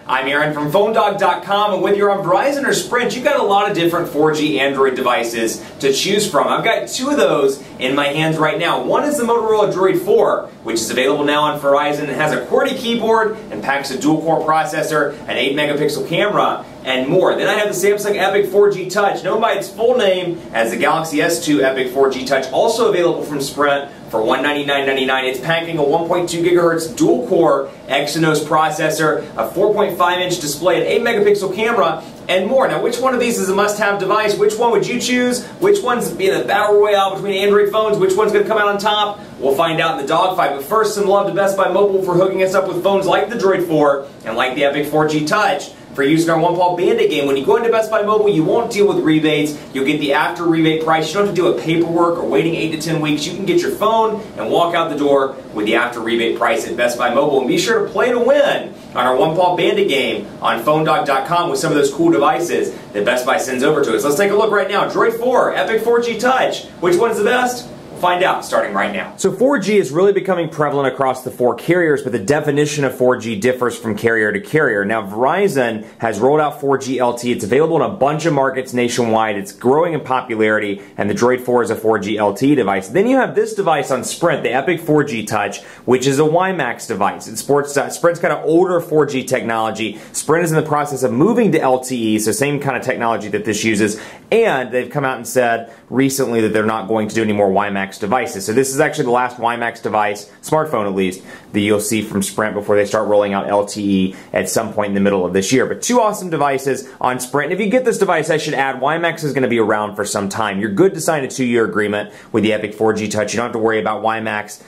I'm Aaron from PhoneDog.com, and whether you're on Verizon or Sprint, you've got a lot of different 4G Android devices to choose from. I've got two of those in my hands right now. One is the Motorola DROID 4, which is available now on Verizon. It has a QWERTY keyboard and packs a dual-core processor, an 8-megapixel camera, and more. Then I have the Samsung Epic 4G Touch, known by its full name as the Galaxy S2 Epic 4G Touch, also available from Sprint for $199.99. It's packing a 1.2 gigahertz dual-core Exynos processor, a 4.5-inch display, an 8-megapixel camera, and more. Now, which one of these is a must-have device? Which one would you choose? Which one's in a battle royale between Android phones? Which one's going to come out on top? We'll find out in the dogfight. But first, some love to Best Buy Mobile for hooking us up with phones like the DROID 4 and like the Epic 4G Touch for using our one-paw bandit game. When you go into Best Buy Mobile, you won't deal with rebates. You'll get the after rebate price. You don't have to deal with paperwork or waiting 8 to 10 weeks. You can get your phone and walk out the door with the after rebate price at Best Buy Mobile. And be sure to play to win on our one-paw bandit game on PhoneDog.com with some of those cool devices that Best Buy sends over to us. Let's take a look right now. DROID 4, Epic 4G Touch. Which one's the best? Find out starting right now. So 4G is really becoming prevalent across the four carriers, but the definition of 4G differs from carrier to carrier. Now, Verizon has rolled out 4G LTE. It's available in a bunch of markets nationwide. It's growing in popularity, and the DROID 4 is a 4G LTE device. Then you have this device on Sprint, the Epic 4G Touch, which is a WiMAX device. Sprint's got an older 4G technology. Sprint is in the process of moving to LTE, so same kind of technology that this uses, and they've come out and said recently that they're not going to do any more WiMAX devices. So this is actually the last WiMAX device, smartphone at least, that you'll see from Sprint before they start rolling out LTE at some point in the middle of this year. But two awesome devices on Sprint. And if you get this device, I should add, WiMAX is going to be around for some time. You're good to sign a 2-year agreement with the Epic 4G Touch. You don't have to worry about WiMAX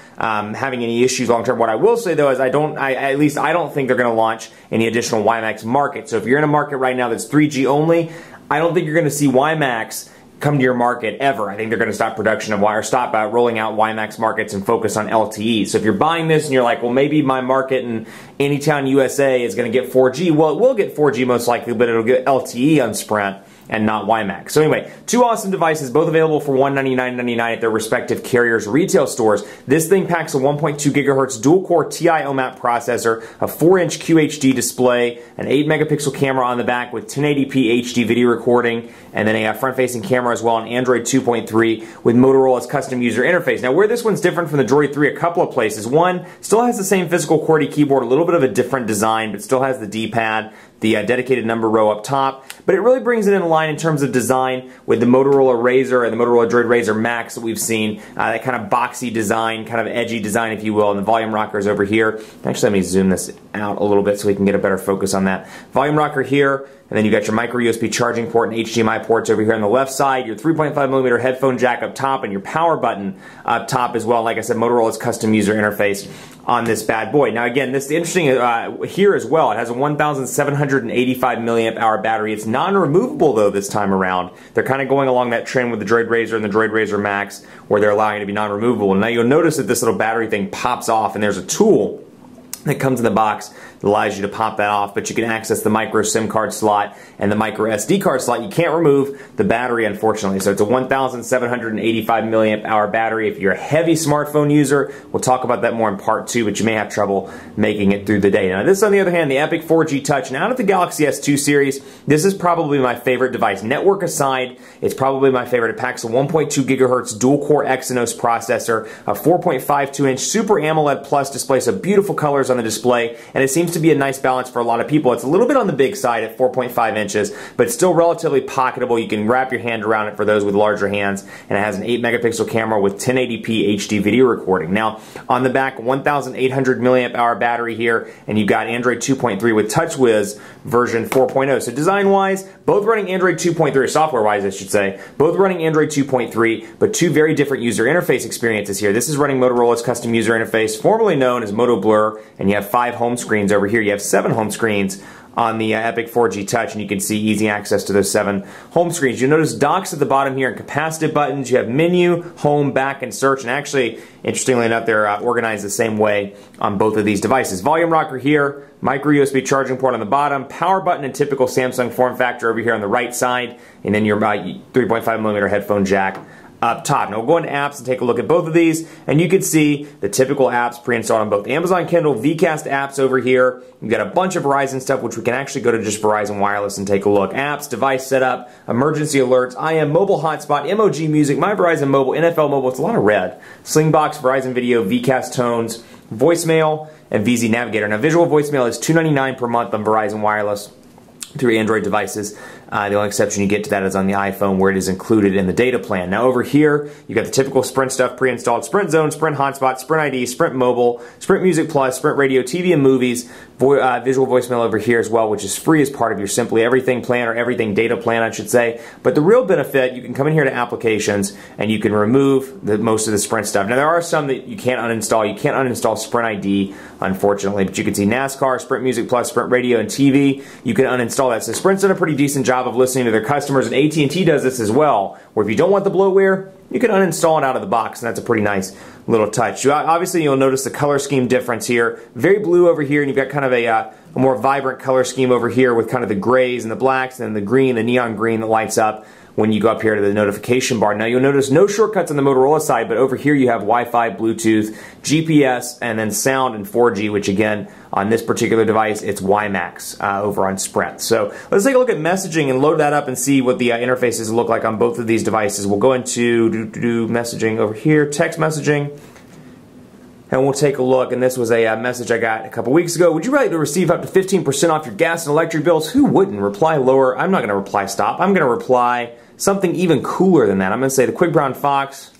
having any issues long term. What I will say though is I don't think they're going to launch any additional WiMAX market. So if you're in a market right now that's 3G only, I don't think you're going to see WiMAX come to your market ever. I think they're going to stop production of stop rolling out WiMAX markets and focus on LTE. So if you're buying this and you're like, well, maybe my market in Anytown, USA is going to get 4G. Well, it will get 4G most likely, but it'll get LTE on Sprint and not WiMAX. So anyway, two awesome devices, both available for $199.99 at their respective carriers' retail stores. This thing packs a 1.2 gigahertz dual-core TI OMAP processor, a 4-inch QHD display, an 8-megapixel camera on the back with 1080p HD video recording, and then a front-facing camera as well, an Android 2.3 with Motorola's custom user interface. Now, where this one's different from the DROID 3 a couple of places. One, still has the same physical QWERTY keyboard, a little bit of a different design, but still has the D-pad, the dedicated number row up top, but it really brings it in line in terms of design with the Motorola Razr and the Motorola DROID Razr Max that we've seen, that kind of boxy design, kind of edgy design if you will, and the volume rocker is over here. Actually, let me zoom this out a little bit so we can get a better focus on that. Volume rocker here, and then you got your micro USB charging port and HDMI ports over here on the left side, your 3.5mm headphone jack up top, and your power button up top as well. Like I said, Motorola's custom user interface on this bad boy. Now again, this is interesting here as well. It has a 1,785 milliamp hour battery. It's non-removable though this time around. They're kind of going along that trend with the DROID Razr and the DROID Razr Max where they're allowing it to be non-removable. Now you'll notice that this little battery thing pops off, and there's a tool that comes in the box that allows you to pop that off, but you can access the micro SIM card slot and the micro SD card slot. You can't remove the battery, unfortunately. So it's a 1,785 milliamp hour battery. If you're a heavy smartphone user, we'll talk about that more in part 2, but you may have trouble making it through the day. Now this, on the other hand, the Epic 4G Touch. Now out of the Galaxy S2 series, this is probably my favorite device. Network aside, it's probably my favorite. It packs a 1.2 gigahertz dual-core Exynos processor, a 4.52-inch Super AMOLED Plus display, so beautiful colors on the display, and it seems to be a nice balance for a lot of people. It's a little bit on the big side at 4.5 inches, but still relatively pocketable. You can wrap your hand around it for those with larger hands, and it has an 8-megapixel camera with 1080p HD video recording. Now, on the back, 1,800 milliamp hour battery here, and you've got Android 2.3 with TouchWiz version 4.0. So design-wise, both running Android 2.3, or software-wise, I should say, both running Android 2.3, but two very different user interface experiences here. This is running Motorola's custom user interface, formerly known as Moto Blur, and you have 5 home screens over here. You have 7 home screens on the Epic 4G Touch, and you can see easy access to those 7 home screens. You'll notice docks at the bottom here and capacitive buttons. You have menu, home, back, and search, and actually, interestingly enough, they're organized the same way on both of these devices. Volume rocker here, micro USB charging port on the bottom, power button in typical Samsung form factor over here on the right side, and then your 3.5mm headphone jack up top. Now we'll go into apps and take a look at both of these, and you can see the typical apps pre-installed on both Amazon Kindle, Vcast apps over here. You've got a bunch of Verizon stuff, which we can actually go to just Verizon Wireless and take a look. Apps, device setup, emergency alerts, IM, mobile hotspot, MOG music, My Verizon Mobile, NFL Mobile. It's a lot of red. Slingbox, Verizon Video, Vcast tones, voicemail, and VZ Navigator. Now visual voicemail is $2.99 per month on Verizon Wireless through Android devices. The only exception you get to that is on the iPhone, where it is included in the data plan. Now over here, you've got the typical Sprint stuff pre-installed: Sprint Zone, Sprint Hotspot, Sprint ID, Sprint Mobile, Sprint Music Plus, Sprint Radio, TV and Movies, visual voicemail over here as well, which is free as part of your Simply Everything plan, or Everything data plan, I should say. But the real benefit, you can come in here to applications and you can remove most of the Sprint stuff. Now there are some that you can't uninstall. You can't uninstall Sprint ID, unfortunately, but you can see NASCAR, Sprint Music Plus, Sprint Radio, and TV. You can uninstall that. So Sprint's done a pretty decent job of listening to their customers, and AT&T does this as well, where if you don't want the bloatware, you can uninstall it out of the box, and that's a pretty nice little touch. Obviously, you'll notice the color scheme difference here. Very blue over here, and you've got kind of a more vibrant color scheme over here with kind of the grays and the blacks and the green, the neon green that lights up when you go up here to the notification bar. Now you'll notice no shortcuts on the Motorola side, but over here you have Wi-Fi, Bluetooth, GPS, and then sound and 4G, which again, on this particular device, it's WiMAX over on Sprint. So let's take a look at messaging and load that up and see what the interfaces look like on both of these devices. We'll go into messaging over here, text messaging, and we'll take a look. And this was a message I got a couple weeks ago. Would you like to receive up to 15% off your gas and electric bills? Who wouldn't? Reply lower. I'm not going to reply stop. I'm going to reply something even cooler than that. I'm going to say the Quick Brown Fox.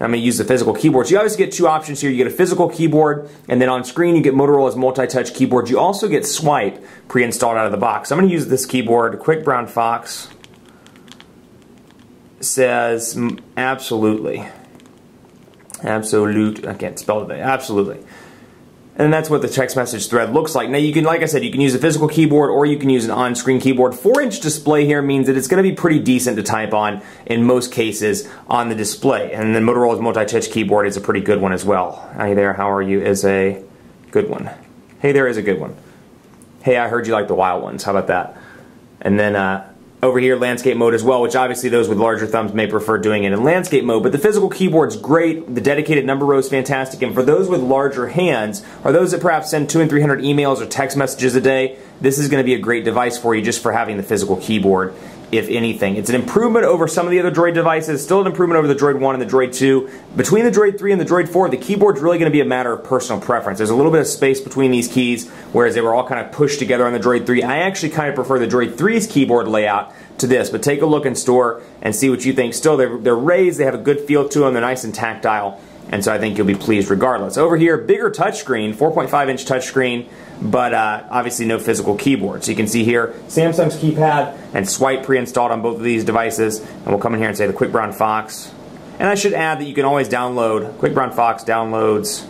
I'm going to use the physical keyboard. So you obviously get two options here. You get a physical keyboard, and then on screen you get Motorola's multi-touch keyboard. You also get Swipe pre-installed out of the box. So I'm going to use this keyboard. Quick Brown Fox says absolutely. Absolute. I can't spell it. Absolutely. And that's what the text message thread looks like. Now you can, like I said, you can use a physical keyboard or you can use an on-screen keyboard. 4-inch display here means that it's going to be pretty decent to type on in most cases on the display. And then Motorola's multi-touch keyboard is a pretty good one as well. Hi there, how are you is a good one. Hey there is a good one. Hey, I heard you like the wild ones. How about that? And then over here, landscape mode as well, which obviously those with larger thumbs may prefer doing it in landscape mode, but the physical keyboard's great, the dedicated number row is fantastic, and for those with larger hands, or those that perhaps send 200 and 300 emails or text messages a day, this is going to be a great device for you just for having the physical keyboard, if anything. It's an improvement over some of the other Droid devices, still an improvement over the Droid 1 and the Droid 2. Between the Droid 3 and the Droid 4, the keyboard's really going to be a matter of personal preference. There's a little bit of space between these keys, whereas they were all kind of pushed together on the Droid 3. I actually kind of prefer the Droid 3's keyboard layout to this, but take a look in store and see what you think. Still, they're raised, they have a good feel to them, they're nice and tactile, and so I think you'll be pleased regardless. Over here, bigger touchscreen, 4.5-inch touchscreen, but obviously no physical keyboard. So you can see here, Samsung's keypad and Swipe pre-installed on both of these devices, and we'll come in here and say the Quick Brown Fox. And I should add that you can always download, Quick Brown Fox downloads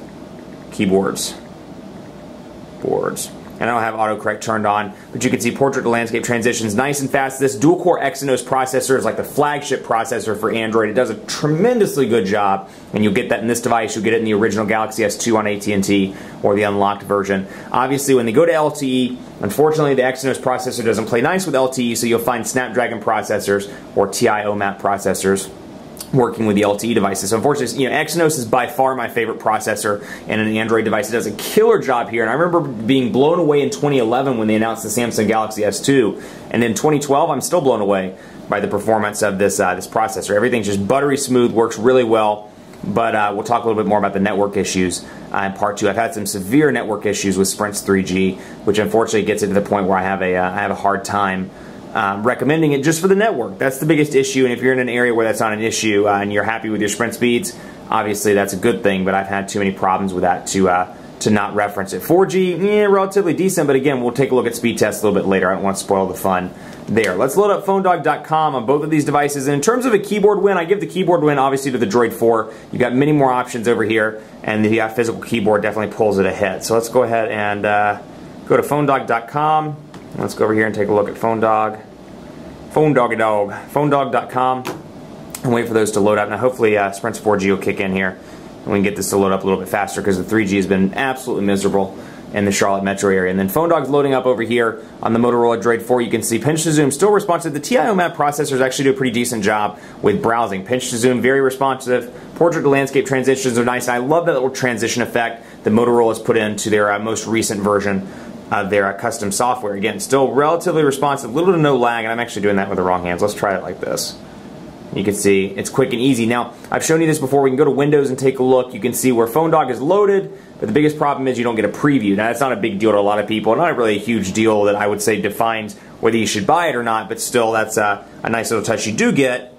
keyboards. And I don't have autocorrect turned on, but you can see portrait to landscape transitions nice and fast. This dual-core Exynos processor is like the flagship processor for Android. It does a tremendously good job, and you'll get that in this device. You'll get it in the original Galaxy S2 on AT&T or the unlocked version. Obviously, when they go to LTE, unfortunately, the Exynos processor doesn't play nice with LTE, so you'll find Snapdragon processors or TI-OMAP processors working with the LTE devices. So unfortunately, you know, Exynos is by far my favorite processor in an Android device. It does a killer job here, and I remember being blown away in 2011 when they announced the Samsung Galaxy S2, and in 2012 I'm still blown away by the performance of this this processor. Everything's just buttery smooth, works really well, but we'll talk a little bit more about the network issues in part 2. I've had some severe network issues with Sprint's 3G, which unfortunately gets it to the point where I have a hard time recommending it just for the network. That's the biggest issue, and if you're in an area where that's not an issue and you're happy with your Sprint speeds, obviously that's a good thing, but I've had too many problems with that to not reference it. 4G, relatively decent, but again, we'll take a look at speed tests a little bit later. I don't want to spoil the fun there. Let's load up PhoneDog.com on both of these devices, and in terms of a keyboard win, I give the keyboard win obviously to the Droid 4. You've got many more options over here, and the physical keyboard definitely pulls it ahead. So let's go ahead and go to PhoneDog.com. Let's go over here and take a look at PhoneDog. PhoneDog.com, and wait for those to load up. Now hopefully Sprint's 4G will kick in here, and we can get this to load up a little bit faster because the 3G has been absolutely miserable in the Charlotte metro area. And then Phone Dog's loading up over here on the Motorola DROID 4. You can see pinch to zoom, still responsive. The TIO map processors actually do a pretty decent job with browsing. Pinch to zoom, very responsive. Portrait to landscape transitions are nice, and I love that little transition effect that Motorola's put into their most recent version of their custom software. Again, still relatively responsive, little to no lag, and I'm actually doing that with the wrong hands. Let's try it like this. You can see it's quick and easy. Now, I've shown you this before. We can go to Windows and take a look. You can see where Phone Dog is loaded, but the biggest problem is you don't get a preview. Now, that's not a big deal to a lot of people. Not really a huge deal that I would say defines whether you should buy it or not, but still, that's a nice little touch you do get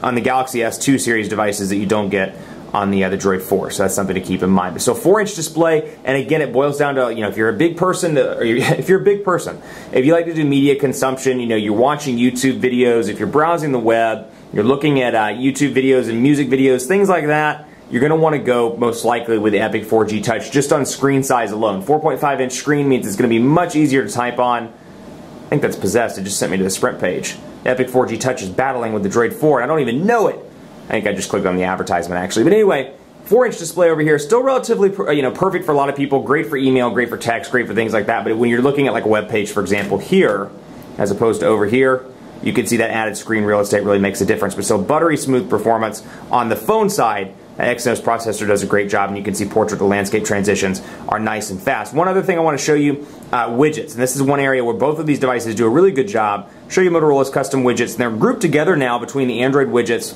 on the Galaxy S2 series devices that you don't get on the DROID 4, so that's something to keep in mind. So 4-inch display, and again, it boils down to, if you're a big person, if you like to do media consumption, you're watching YouTube videos, if you're browsing the web, you're looking at YouTube videos and music videos, things like that, you're going to want to go most likely with the Epic 4G Touch just on screen size alone. 4.5-inch screen means it's going to be much easier to type on. I think that's possessed. It just sent me to the Sprint page. The Epic 4G Touch is battling with the DROID 4, and I don't even know it. I think I just clicked on the advertisement actually. But anyway, 4-inch display over here, still relatively perfect for a lot of people, great for email, great for text, great for things like that. But when you're looking at like a web page, for example, here, as opposed to over here, you can see that added screen real estate really makes a difference. But so buttery smooth performance on the phone side. That Exynos processor does a great job, and you can see portrait to landscape transitions are nice and fast. One other thing I want to show you, widgets. And this is one area where both of these devices do a really good job. Show you Motorola's custom widgets. And they're grouped together now between the Android widgets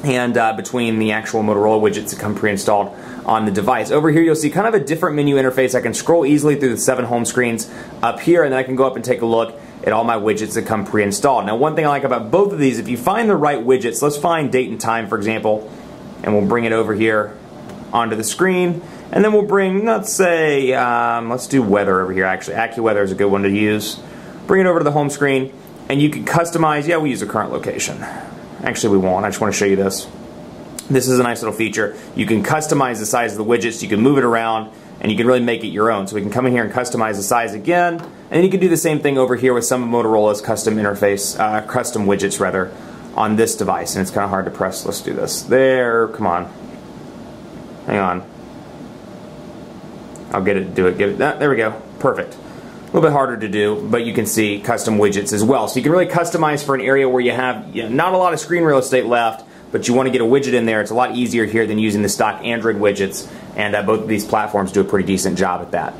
and between the actual Motorola widgets that come pre-installed on the device. Over here you'll see kind of a different menu interface. I can scroll easily through the 7 home screens up here, and then I can go up and take a look at all my widgets that come pre-installed. Now, one thing I like about both of these, if you find the right widgets, let's find date and time, for example, and we'll bring it over here onto the screen, and then we'll bring, let's say, let's do weather over here actually. AccuWeather is a good one to use. Bring it over to the home screen, and you can customize, yeah, we use the current location. Actually, we won't. I just want to show you this. This is a nice little feature. You can customize the size of the widgets, you can move it around, and you can really make it your own. So we can come in here and customize the size again, and then you can do the same thing over here with some of Motorola's custom interface, custom widgets rather, on this device. And it's kind of hard to press. Let's do this. There, come on. Hang on. I'll get it to do it. Give it that. There we go. Perfect. A little bit harder to do, but you can see custom widgets as well. So you can really customize for an area where you have not a lot of screen real estate left, but you want to get a widget in there. It's a lot easier here than using the stock Android widgets, and both of these platforms do a pretty decent job at that.